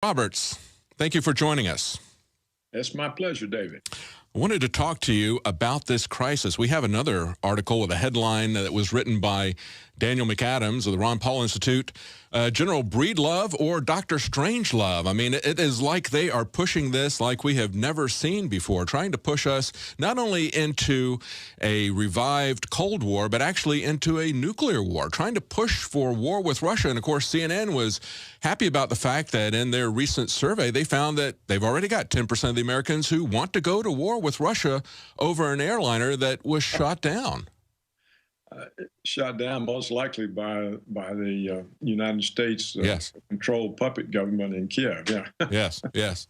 Roberts, thank you for joining us. It's my pleasure, David. I wanted to talk to you about this crisis. We have another article with a headline that was written by Daniel McAdams of the Ron Paul Institute, General Breedlove or Dr. Strangelove. I mean, it is like they are pushing this like we have never seen before, trying to push us not only into a revived Cold War, but actually into a nuclear war, trying to push for war with Russia. And of course, CNN was happy about the fact that in their recent survey, they found that they've already got 10% of the Americans who want to go to war with Russia over an airliner that was shot down. Shot down most likely by the United States Yes. controlled puppet government in Kiev. Yeah. Yes, yes.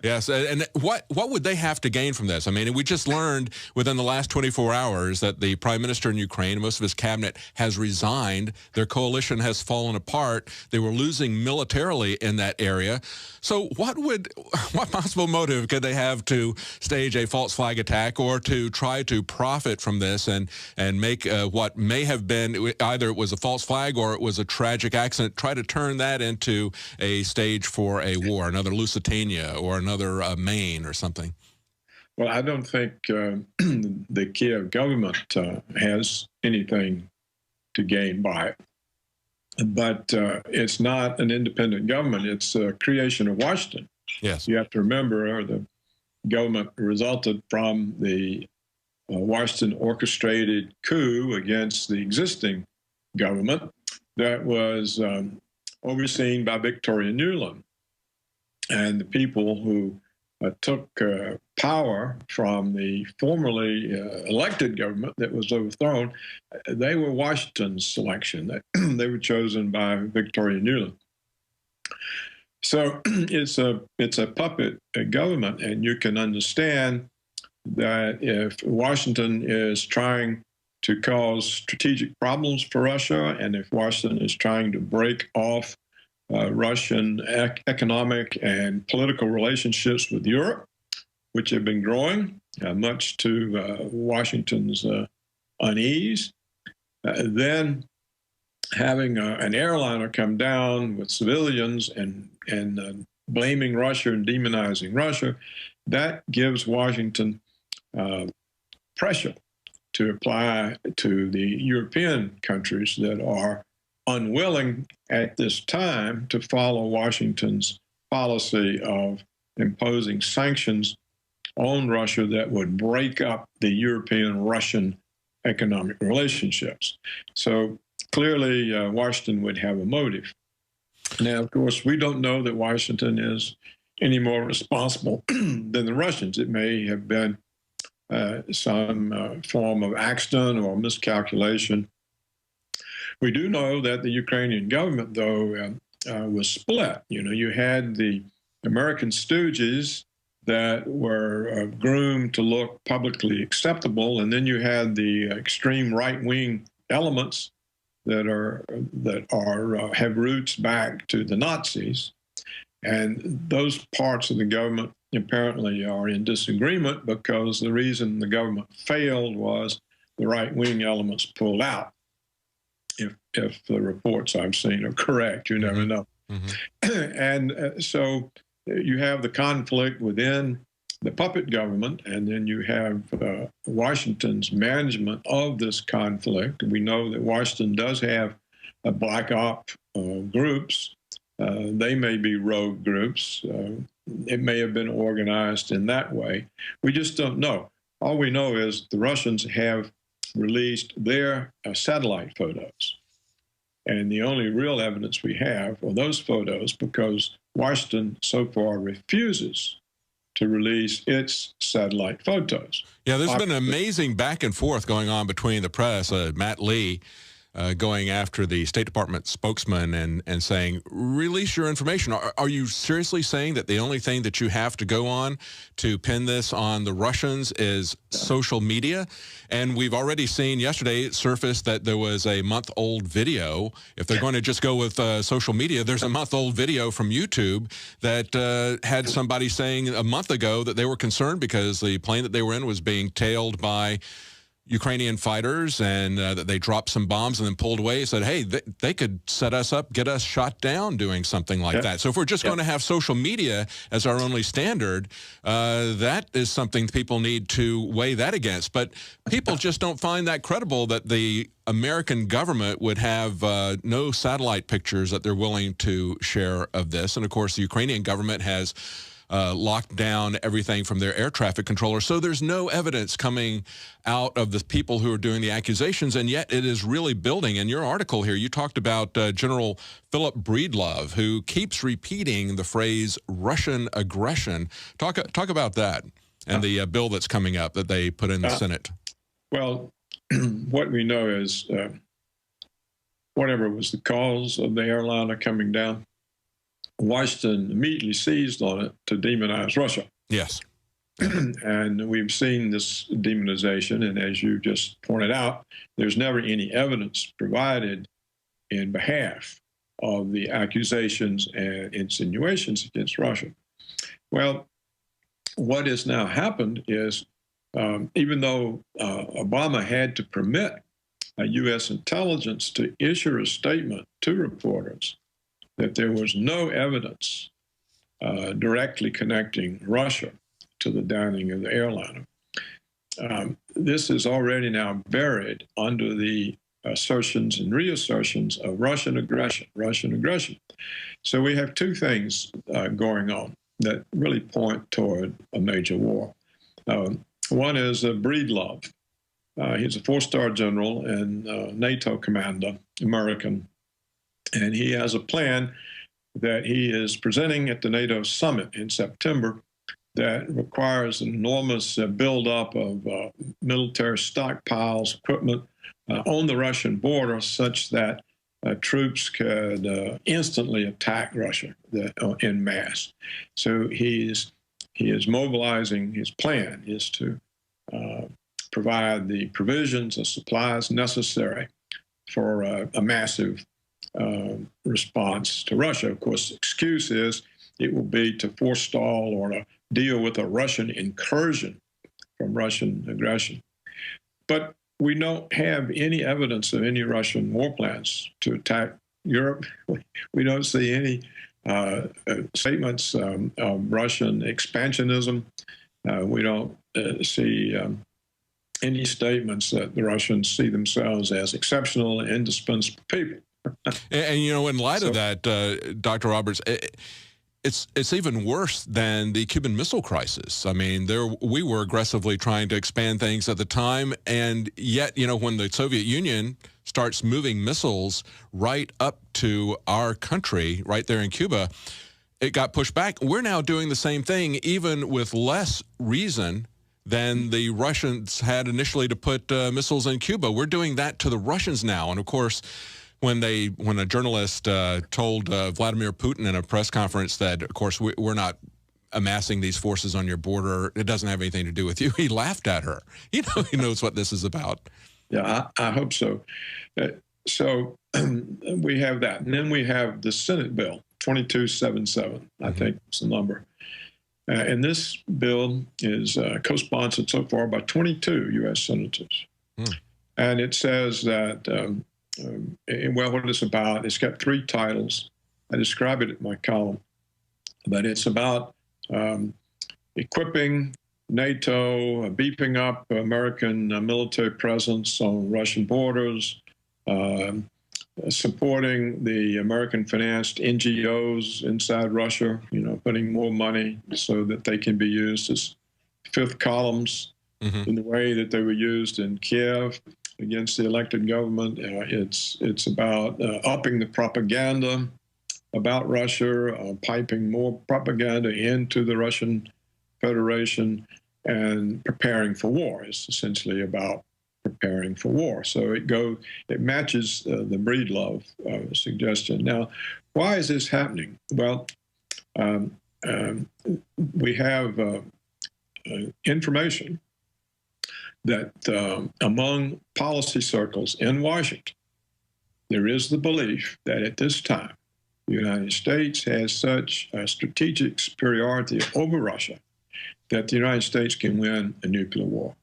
Yes, and what would they have to gain from this? I mean, we just learned within the last 24 hours that the prime minister in Ukraine, most of his cabinet, has resigned. Their coalition has fallen apart. They were losing militarily in that area. So what possible motive could they have to stage a false flag attack or to try to profit from this and make what may have been either it was a false flag or it was a tragic accident, try to turn that into a stage for a war, another Lusitania or another Maine or something? Well, I don't think the Kiev government has anything to gain by it. But it's not an independent government. It's a creation of Washington. Yes. You have to remember the government resulted from the Washington orchestrated coup against the existing government that was overseen by Victoria Nuland. And the people who took power from the formerly elected government that was overthrown, they were Washington's selection. They were chosen by Victoria Nuland. So it's a puppet government, and you can understand that if Washington is trying to cause strategic problems for Russia, and if Washington is trying to break off Russian economic and political relationships with Europe, which have been growing, much to Washington's unease, then having an airliner come down with civilians and blaming Russia and demonizing Russia, that gives Washington pressure to apply to the European countries that are unwilling at this time to follow Washington's policy of imposing sanctions on Russia that would break up the European-Russian economic relationships. So clearly, Washington would have a motive. Now, of course, we don't know that Washington is any more responsible than the Russians. It may have been some form of accident or miscalculation. We do know that the Ukrainian government, though, was split. You know, you had the American stooges that were groomed to look publicly acceptable, and then you had the extreme right-wing elements that have roots back to the Nazis, and those parts of the government apparently are in disagreement because the reason the government failed was the right-wing elements pulled out. If the reports I've seen are correct, you never know. And so you have the conflict within the puppet government, and then you have Washington's management of this conflict. We know that Washington does have black op groups. They may be rogue groups. It may have been organized in that way. We just don't know. All we know is the Russians have released their satellite photos. And the only real evidence we have are those photos because Washington so far refuses to release its satellite photos. Yeah, there's been an amazing back and forth going on between the press, Matt Lee, going after the State Department spokesman and saying, release your information. Are you seriously saying that the only thing that you have to go on to pin this on the Russians is social media? And we've already seen yesterday it surfaced that there was a month-old video. If they're going to just go with social media, there's a month-old video from YouTube that had somebody saying a month ago that they were concerned because the plane that they were in was being tailed by Ukrainian fighters and that they dropped some bombs and then pulled away. Said, hey, they could set us up, get us shot down doing something like that. So if we're just going to have social media as our only standard, that is something people need to weigh that against. But people just don't find that credible that the American government would have no satellite pictures that they're willing to share of this. And, of course, the Ukrainian government has locked down everything from their air traffic controller. So there's no evidence coming out of the people who are doing the accusations, and yet it is really building. In your article here, you talked about General Philip Breedlove, who keeps repeating the phrase Russian aggression. Talk about that and the bill that's coming up that they put in the Senate. Well, what we know is whatever was the cause of the airliner coming down, Washington immediately seized on it to demonize Russia. Yes. And we've seen this demonization, and as you just pointed out, there's never any evidence provided in behalf of the accusations and insinuations against Russia. Well, what has now happened is, even though Obama had to permit U.S. intelligence to issue a statement to reporters that there was no evidence directly connecting Russia to the downing of the airliner. This is already now buried under the assertions and reassertions of Russian aggression, Russian aggression. So we have two things going on that really point toward a major war. One is Breedlove. He's a four-star general and NATO commander, American. And he has a plan that he is presenting at the NATO summit in September that requires an enormous buildup of military stockpiles, equipment on the Russian border such that troops could instantly attack Russia en masse. So he is mobilizing. His plan is to provide the provisions and supplies necessary for a massive response to Russia. Of course, the excuse is it will be to forestall or to deal with a Russian incursion from Russian aggression. But we don't have any evidence of any Russian war plans to attack Europe. We don't see any statements of Russian expansionism. We don't see any statements that the Russians see themselves as exceptional and indispensable people. And you know, in light of that, Dr. Roberts, it's even worse than the Cuban Missile Crisis. I mean, we were aggressively trying to expand things at the time, and yet, you know, when the Soviet Union starts moving missiles right up to our country, right there in Cuba, it got pushed back. We're now doing the same thing, even with less reason than the Russians had initially to put missiles in Cuba. We're doing that to the Russians now, and of course, when a journalist told Vladimir Putin in a press conference that, of course, we're not amassing these forces on your border, it doesn't have anything to do with you, he laughed at her. You know, he knows what this is about. Yeah, I hope so. So we have that. And then we have the Senate bill, 2277, I think is the number. And this bill is co-sponsored so far by 22 U.S. senators. And it says that well, what it's about, it's got three titles. I describe it in my column, but it's about equipping NATO, beefing up American military presence on Russian borders, supporting the American-financed NGOs inside Russia, you know, putting more money so that they can be used as fifth columns in the way that they were used in Kiev against the elected government. It's about upping the propaganda about Russia, piping more propaganda into the Russian Federation, and preparing for war. It's essentially about preparing for war. So it matches the Breedlove suggestion. Now, why is this happening? Well, we have information that among policy circles in Washington, there is the belief that at this time, the United States has such a strategic superiority over Russia that the United States can win a nuclear war.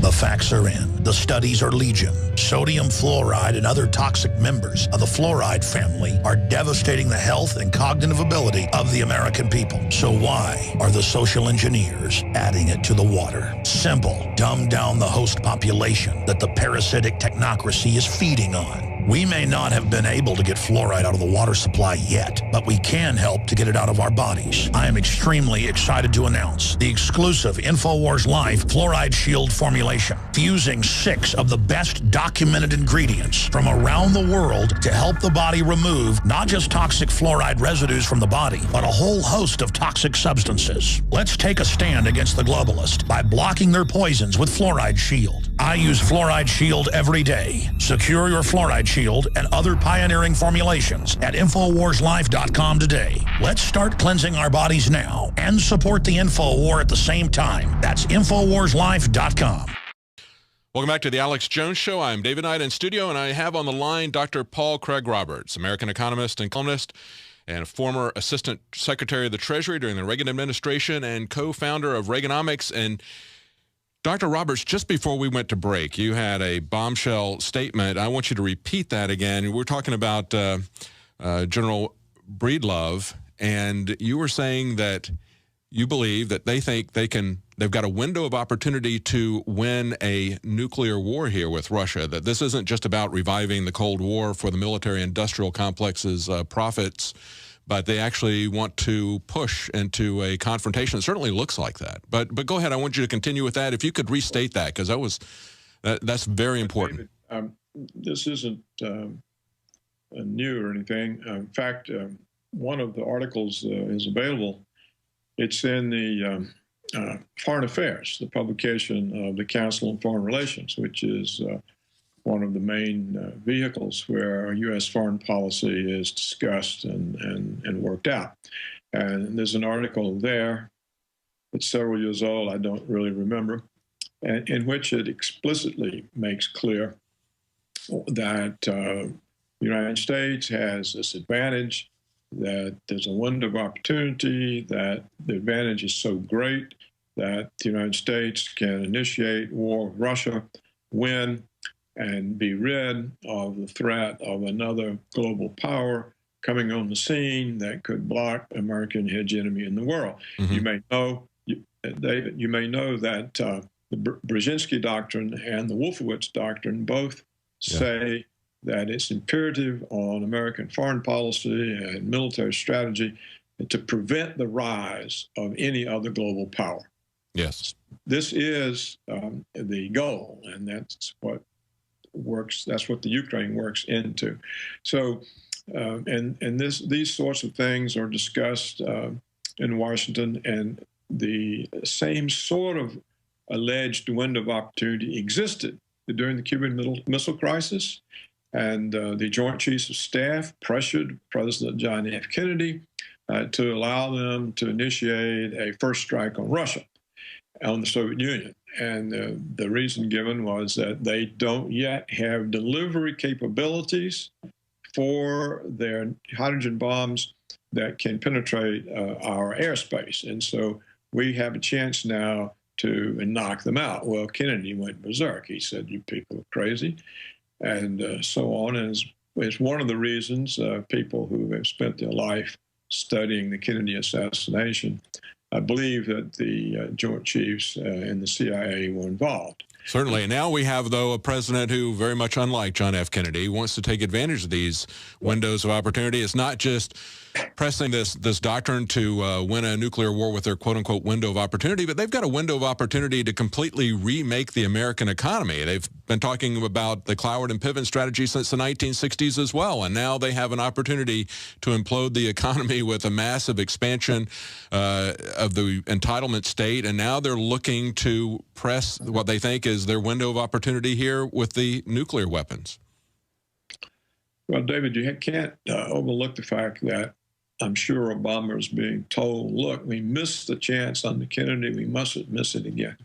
The facts are in. The studies are legion. Sodium fluoride and other toxic members of the fluoride family are devastating the health and cognitive ability of the American people. So why are the social engineers adding it to the water? Simple. Dumb down the host population that the parasitic technocracy is feeding on. We may not have been able to get fluoride out of the water supply yet, but we can help to get it out of our bodies. I am extremely excited to announce the exclusive InfoWars Life Fluoride Shield formulation, fusing 6 of the best documented ingredients from around the world to help the body remove not just toxic fluoride residues from the body, but a whole host of toxic substances. Let's take a stand against the globalist by blocking their poisons with Fluoride Shield. I use Fluoride Shield every day. Secure your Fluoride Shield and other pioneering formulations at InfoWarsLife.com today. Let's start cleansing our bodies now and support the InfoWar at the same time. That's InfoWarsLife.com. Welcome back to the Alex Jones Show. I'm David Knight in studio, and I have on the line Dr. Paul Craig Roberts, American economist and columnist, and former Assistant Secretary of the Treasury during the Reagan administration and co-founder of Reaganomics. And Dr. Roberts, just before we went to break, you had a bombshell statement. I want you to repeat that again. We're talking about General Breedlove, and you were saying that you believe that they think they've got a window of opportunity to win a nuclear war here with Russia, that this isn't just about reviving the Cold War for the military-industrial complex's profits, but they actually want to push into a confrontation. It certainly looks like that. But go ahead. I want you to continue with that. If you could restate that, because that's very important. David, this isn't new or anything. In fact, one of the articles is available. It's in the Foreign Affairs, the publication of the Council on Foreign Relations, which is one of the main vehicles where U.S. foreign policy is discussed and worked out. And there's an article there, it's several years old, I don't really remember, in which it explicitly makes clear that the United States has this advantage, that there's a window of opportunity, that the advantage is so great that the United States can initiate war with Russia, win, and be rid of the threat of another global power coming on the scene that could block American hegemony in the world. Mm-hmm. You may know, David, you may know that the Brzezinski Doctrine and the Wolfowitz Doctrine both say that it's imperative on American foreign policy and military strategy to prevent the rise of any other global power. Yes. This is the goal, and that's what works. That's what the Ukraine works into. So, these sorts of things are discussed in Washington, and the same sort of alleged window of opportunity existed during the Cuban Missile Crisis. And the Joint Chiefs of Staff pressured President John F. Kennedy to allow them to initiate a first strike on Russia, on the Soviet Union. And the reason given was that they don't yet have delivery capabilities for their hydrogen bombs that can penetrate our airspace. And so we have a chance now to knock them out. Well, Kennedy went berserk. He said, "You people are crazy," and so on. And it's one of the reasons people who have spent their life studying the Kennedy assassination believe that the Joint Chiefs and the CIA were involved. Certainly. And now we have, though, a president who, very much unlike John F. Kennedy, wants to take advantage of these windows of opportunity. It's not just pressing this doctrine to win a nuclear war with their quote-unquote window of opportunity, but they've got a window of opportunity to completely remake the American economy. They've been talking about the Cloward and Piven strategy since the 1960s as well, and now they have an opportunity to implode the economy with a massive expansion of the entitlement state, and now they're looking to press what they think is their window of opportunity here with the nuclear weapons. Well, David, you can't overlook the fact that I'm sure Obama is being told, look, we missed the chance under Kennedy. We mustn't miss it again.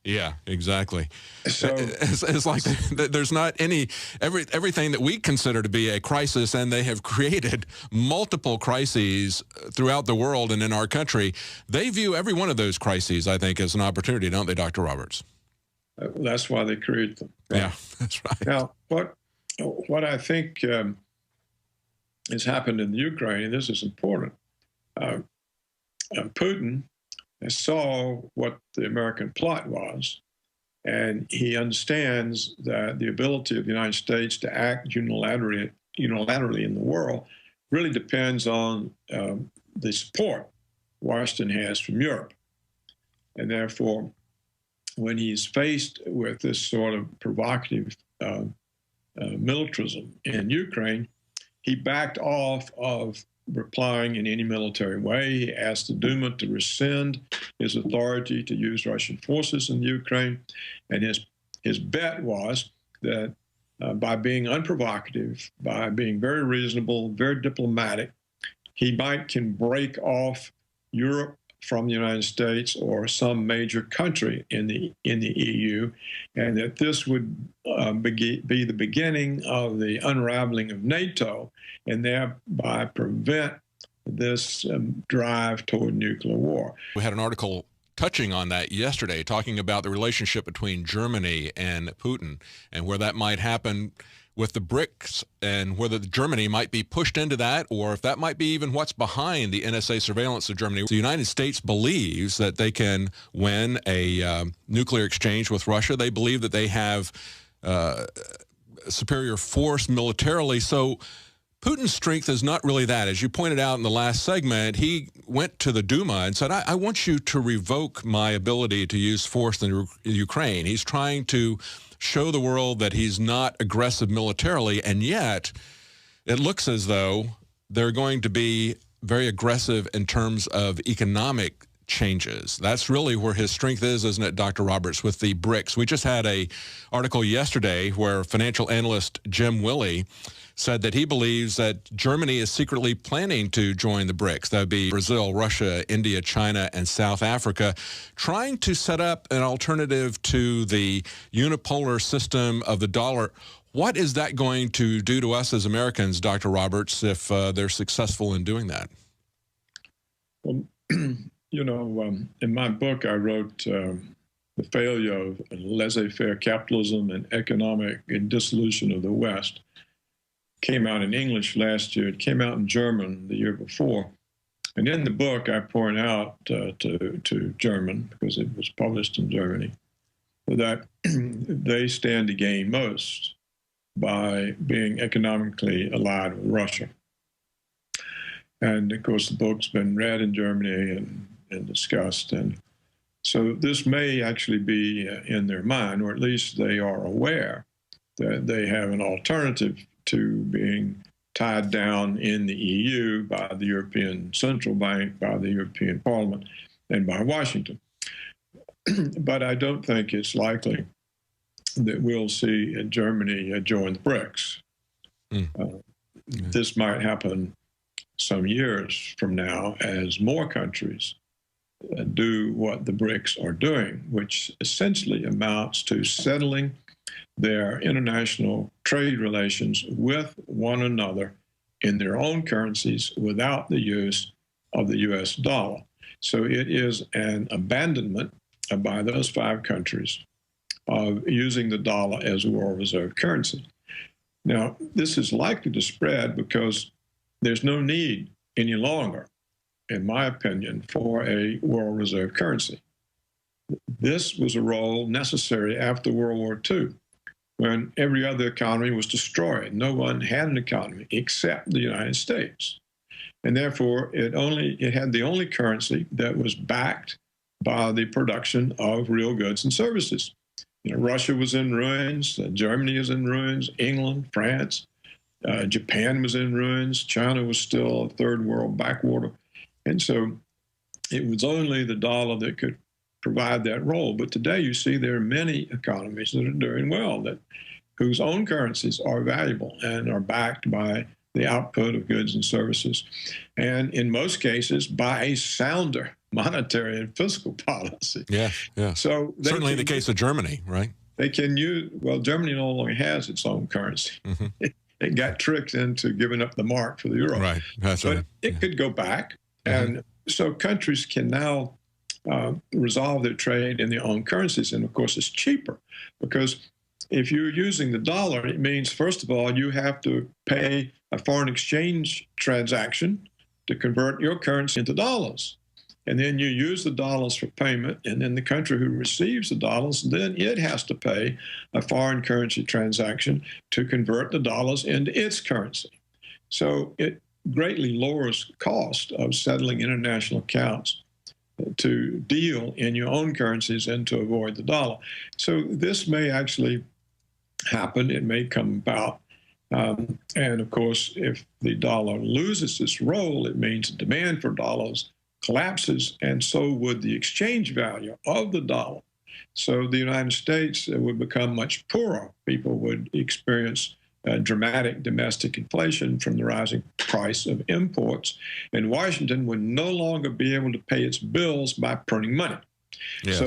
Yeah, exactly. So it's like there's not everything that we consider to be a crisis, and they have created multiple crises throughout the world and in our country. They view every one of those crises, I think, as an opportunity, don't they, Dr. Roberts? That's why they create them. Right? Yeah, that's right. Now, what I think has happened in the Ukraine, and this is important, Putin saw what the American plot was, and he understands that the ability of the United States to act unilaterally in the world really depends on the support Washington has from Europe. And therefore, when he's faced with this sort of provocative militarism in Ukraine, he backed off of replying in any military way. He asked the Duma to rescind his authority to use Russian forces in Ukraine. And his bet was that by being unprovocative, by being very reasonable, very diplomatic, he can break off Europe from the United States or some major country in the EU, and that this would be the beginning of the unraveling of NATO, and thereby prevent this drive toward nuclear war. We had an article touching on that yesterday, talking about the relationship between Germany and Putin and where that might happen with the BRICS, and whether Germany might be pushed into that, or if that might be even what's behind the NSA surveillance of Germany. The United States believes that they can win a nuclear exchange with Russia. They believe that they have superior force militarily. So Putin's strength is not really that. As you pointed out in the last segment, he went to the Duma and said, I want you to revoke my ability to use force in Ukraine. He's trying to show the world that he's not aggressive militarily, and yet it looks as though they're going to be very aggressive in terms of economic changes. That's really where his strength is, isn't it, Dr. Roberts, with the BRICS? We just had an article yesterday where financial analyst Jim Willey said that he believes that Germany is secretly planning to join the BRICS. That would be Brazil, Russia, India, China, and South Africa, trying to set up an alternative to the unipolar system of the dollar. What is that going to do to us as Americans, Dr. Roberts, if they're successful in doing that? Well, you know, in my book, I wrote The Failure of Laissez-Faire Capitalism and Economic Dissolution of the West. Came out in English last year. It came out in German the year before. And in the book, I point out to German, because it was published in Germany, that they stand to gain most by being economically allied with Russia. And of course, the book's been read in Germany and discussed. And so this may actually be in their mind, or at least they are aware that they have an alternative to being tied down in the EU by the European Central Bank, by the European Parliament, and by Washington. But I don't think it's likely that we'll see Germany join the BRICS. This might happen some years from now as more countries do what the BRICS are doing, which essentially amounts to settling their international trade relations with one another in their own currencies without the use of the US dollar. So it is an abandonment by those 5 countries of using the dollar as a world reserve currency. Now, this is likely to spread because there's no need any longer, in my opinion, for a world reserve currency. This was a role necessary after World War II, when every other economy was destroyed. No one had an economy except the United States. And therefore, it had the only currency that was backed by the production of real goods and services. You know, Russia was in ruins, Germany is in ruins, England, France, Japan was in ruins, China was still a third world backwater. And so it was only the dollar that could provide that role. But today you see there are many economies that are doing well, whose own currencies are valuable and are backed by the output of goods and services. And in most cases, by a sounder monetary and fiscal policy. Yeah, yeah. So certainly the case of Germany, right? They can use, well, Germany no longer has its own currency. It got tricked into giving up the mark for the euro. Right, that's right. But it could go back. And so countries can now resolve their trade in their own currencies. And of course, it's cheaper because if you're using the dollar, it means, first of all, you have to pay a foreign exchange transaction to convert your currency into dollars. And then you use the dollars for payment, and then the country who receives the dollars, then it has to pay a foreign currency transaction to convert the dollars into its currency. So it greatly lowers cost of settling international accounts to deal in your own currencies and to avoid the dollar. So this may actually happen. It may come about. And of course, if the dollar loses its role, it means the demand for dollars collapses, and so would the exchange value of the dollar. So the United States would become much poorer. People would experience dramatic domestic inflation from the rising price of imports, and Washington would no longer be able to pay its bills by printing money. Yes.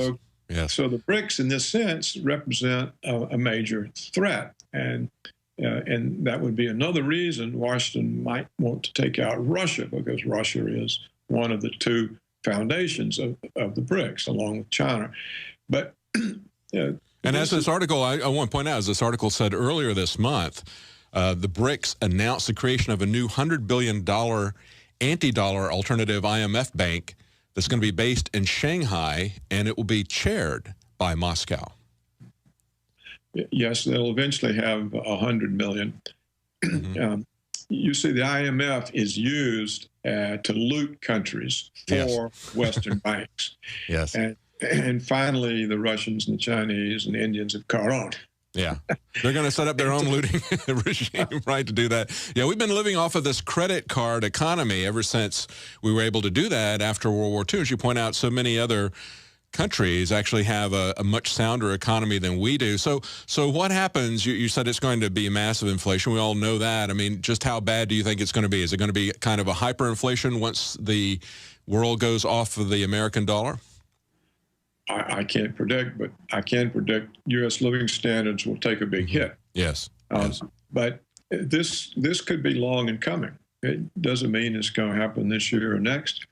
So the BRICS, in this sense, represent a major threat, and that would be another reason Washington might want to take out Russia, because Russia is one of the two foundations of the BRICS, along with China. But and as this article, I want to point out, as this article said earlier this month, the BRICS announced the creation of a new $100 billion anti-dollar alternative IMF bank that's going to be based in Shanghai, and it will be chaired by Moscow. Yes, they'll eventually have 100 million. Mm-hmm. You see, the IMF is used to loot countries for Western banks. Yes. And finally, the Russians and the Chinese and the Indians have caught on. Yeah. They're going to set up their own looting regime, right, to do that. Yeah, we've been living off of this credit card economy ever since we were able to do that after World War II. As you point out, so many other countries actually have a much sounder economy than we do. So what happens? You said it's going to be massive inflation. We all know that. I mean, just how bad do you think it's going to be? Is it going to be kind of a hyperinflation once the world goes off of the American dollar? I can't predict, but I can predict U.S. living standards will take a big hit. Yes. But this could be long in coming. It doesn't mean it's going to happen this year or next.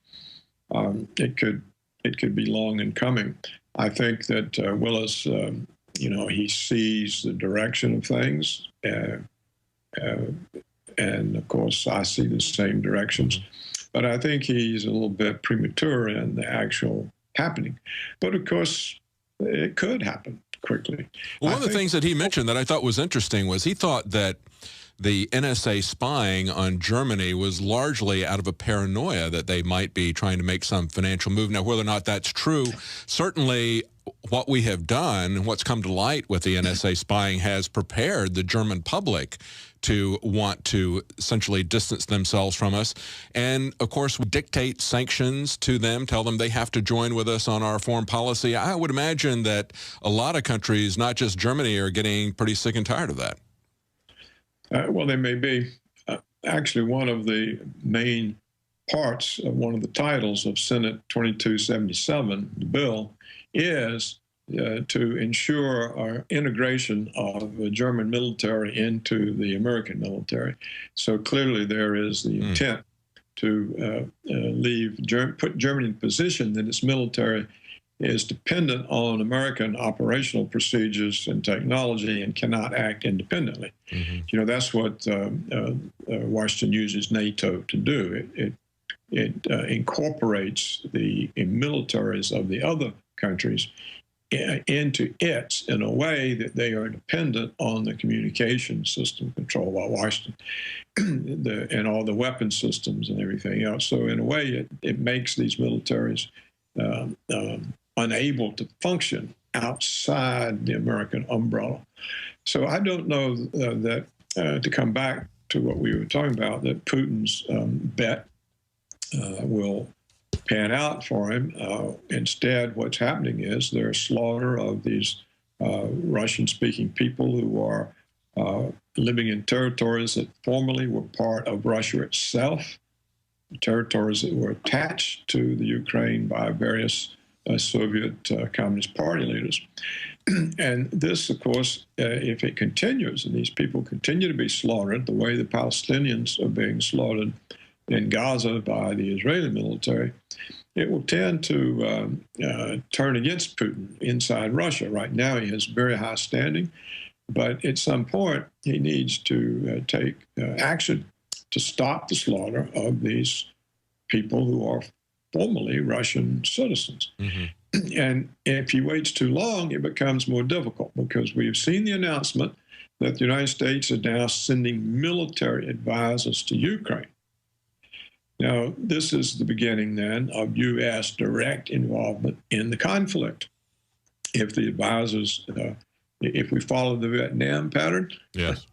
It could be long in coming. I think that Willis, he sees the direction of things, and of course I see the same directions. But I think he's a little bit premature in the actual happening. But of course, it could happen quickly. Well, one of the things that he mentioned that I thought was interesting was he thought that the NSA spying on Germany was largely out of a paranoia that they might be trying to make some financial move. Now, whether or not that's true, certainly what we have done, what's come to light with the NSA spying, has prepared the German public to want to essentially distance themselves from us. And, of course, we dictate sanctions to them, tell them they have to join with us on our foreign policy. I would imagine that a lot of countries, not just Germany, are getting pretty sick and tired of that. Well, they may be. Actually, one of the main parts of one of the titles of Senate 2277, the bill, is to ensure our integration of the German military into the American military. So clearly there is the intent to put Germany in a position that its military is dependent on American operational procedures and technology and cannot act independently. Mm-hmm. That's what Washington uses NATO to do. It incorporates the militaries of the other countries into it in a way that they are dependent on the communication system controlled by Washington and all the weapon systems and everything else. So in a way, it makes these militaries unable to function outside the American umbrella. So I don't know that, to come back to what we were talking about, that Putin's bet will pan out for him. Instead, what's happening is there's slaughter of these Russian-speaking people who are living in territories that formerly were part of Russia itself, territories that were attached to the Ukraine by various Soviet Communist Party leaders. And this, of course, if it continues and these people continue to be slaughtered the way the Palestinians are being slaughtered in Gaza by the Israeli military, it will tend to turn against Putin inside Russia. Right now, he has very high standing, but at some point, he needs to take action to stop the slaughter of these people who are formerly Russian citizens. Mm-hmm. And if he waits too long, it becomes more difficult, because we've seen the announcement that the United States is now sending military advisors to Ukraine. Now, this is the beginning then of U.S. direct involvement in the conflict. If the advisors, if we follow the Vietnam pattern, yes,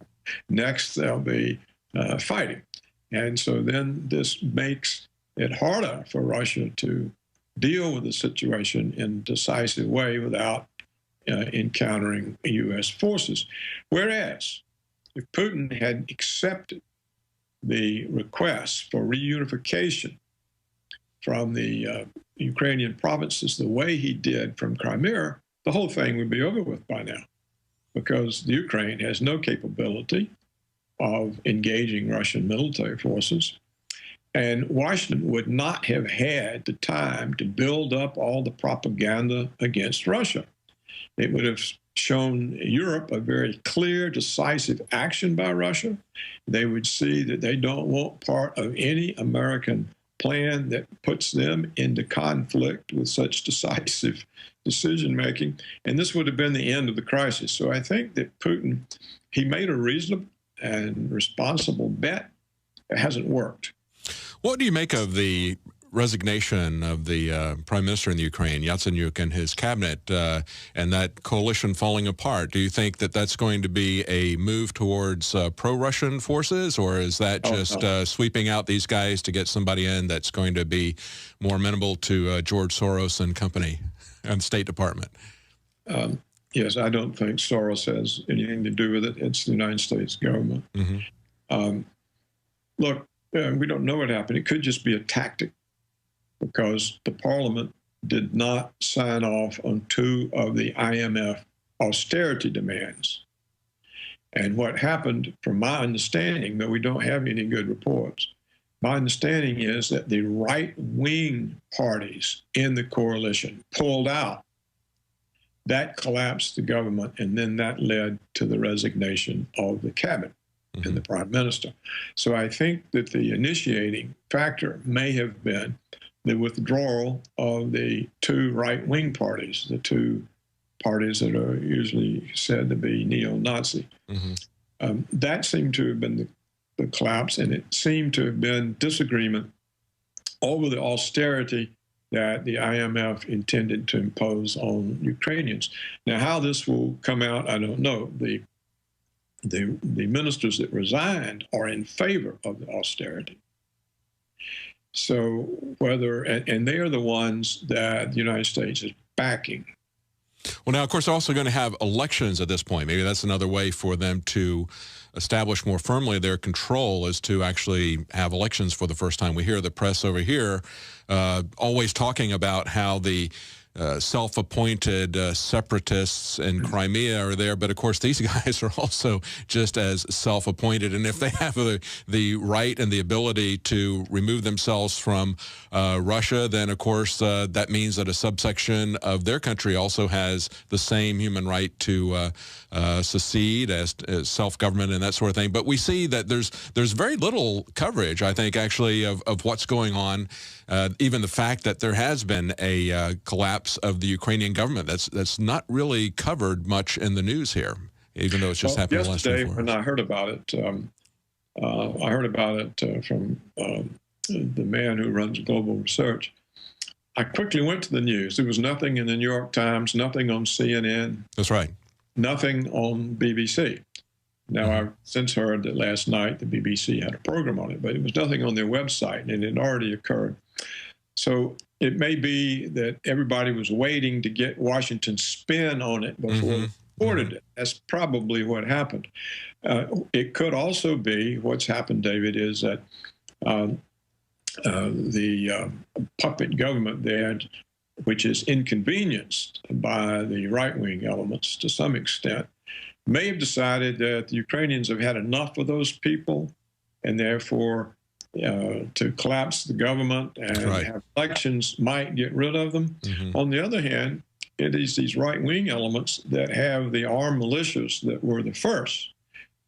next they'll be fighting. And so then this makes it harder for Russia to deal with the situation in a decisive way without encountering U.S. forces. Whereas, if Putin had accepted the request for reunification from the Ukrainian provinces the way he did from Crimea, the whole thing would be over with by now, because the Ukraine has no capability of engaging Russian military forces. And Washington would not have had the time to build up all the propaganda against Russia. It would have shown Europe a very clear, decisive action by Russia. They would see that they don't want part of any American plan that puts them into conflict with such decisive decision-making. And this would have been the end of the crisis. So I think that Putin, he made a reasonable and responsible bet. It hasn't worked. What do you make of the resignation of the prime minister in the Ukraine, Yatsenyuk, and his cabinet, and that coalition falling apart? Do you think that that's going to be a move towards pro-Russian forces, or is that just sweeping out these guys to get somebody in that's going to be more amenable to George Soros and company and State Department? Yes, I don't think Soros has anything to do with it. It's the United States government. Mm-hmm. Look, we don't know what happened. It could just be a tactic, because the parliament did not sign off on 2 of the IMF austerity demands. And what happened, from my understanding, though we don't have any good reports, my understanding is that the right-wing parties in the coalition pulled out. That collapsed the government, and then that led to the resignation of the cabinet and the prime minister. So I think that the initiating factor may have been the withdrawal of the 2 right-wing parties, the 2 parties that are usually said to be neo-Nazi. Mm-hmm. That seemed to have been the collapse, and it seemed to have been disagreement over the austerity that the IMF intended to impose on Ukrainians. Now, how this will come out, I don't know. The ministers that resigned are in favor of the austerity. So whether, and they are the ones that the United States is backing. Well, now, of course, they're also going to have elections at this point. Maybe that's another way for them to establish more firmly their control, is to actually have elections for the first time. We hear the press over here always talking about how the self-appointed separatists in Crimea are there, but of course these guys are also just as self-appointed, and if they have the right and the ability to remove themselves from Russia, then of course that means that a subsection of their country also has the same human right to secede as self-government and that sort of thing. But we see that there's very little coverage, I think, actually, of what's going on. Even the fact that there has been a collapse of the Ukrainian government, that's not really covered much in the news here, even though it's just happened last yesterday. Before. When I heard about it, from the man who runs global research. I quickly went to the news. There was nothing in the New York Times, nothing on CNN. That's right. Nothing on BBC. Now, I've since heard that last night the BBC had a program on it, but it was nothing on their website, and it had already occurred. So it may be that everybody was waiting to get Washington's spin on it before they reported it. That's probably what happened. It could also be what's happened, David, is that the puppet government there, which is inconvenienced by the right-wing elements to some extent, may have decided that the Ukrainians have had enough of those people, and therefore to collapse the government and Right. have elections might get rid of them. On the other hand, it is these right-wing elements that have the armed militias that were the first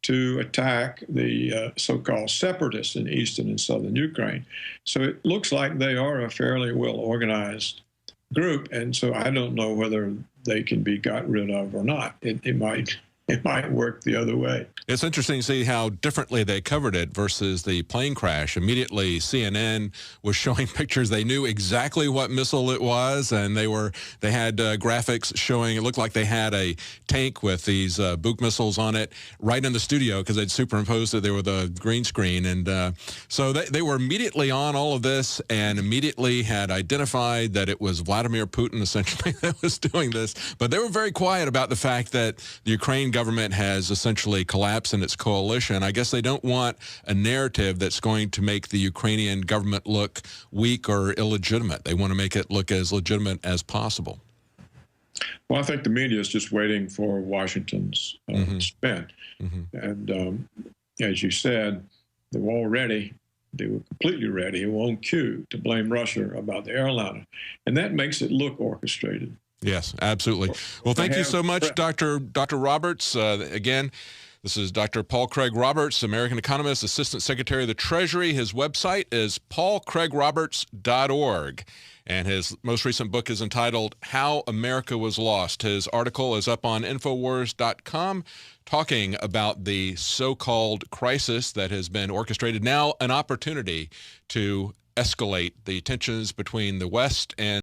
to attack the so-called separatists in eastern and southern Ukraine. So it looks like they are a fairly well-organized group, and so I don't know whether they can be got rid of or not. It might work the other way. It's interesting to see how differently they covered it versus the plane crash. Immediately, CNN was showing pictures. They knew exactly what missile it was, and they had graphics showing. It looked like they had a tank with these Buk missiles on it right in the studio because they'd superimposed it there with a green screen. And so they were immediately on all of this and immediately had identified that it was Vladimir Putin essentially that was doing this. But they were very quiet about the fact that the Ukraine government has essentially collapsed in its coalition. I guess they don't want a narrative that's going to make the Ukrainian government look weak or illegitimate. They want to make it look as legitimate as possible. Well, I think the media is just waiting for Washington's spin. And as you said, they were completely ready, on cue, to blame Russia about the airliner. And that makes it look orchestrated. Yes, absolutely. Well, thank you so much, Dr. Roberts. Again, this is Dr. Paul Craig Roberts, American economist, Assistant Secretary of the Treasury. His website is paulcraigroberts.org, and his most recent book is entitled How America Was Lost. His article is up on Infowars.com talking about the so-called crisis that has been orchestrated, now an opportunity to escalate the tensions between the West and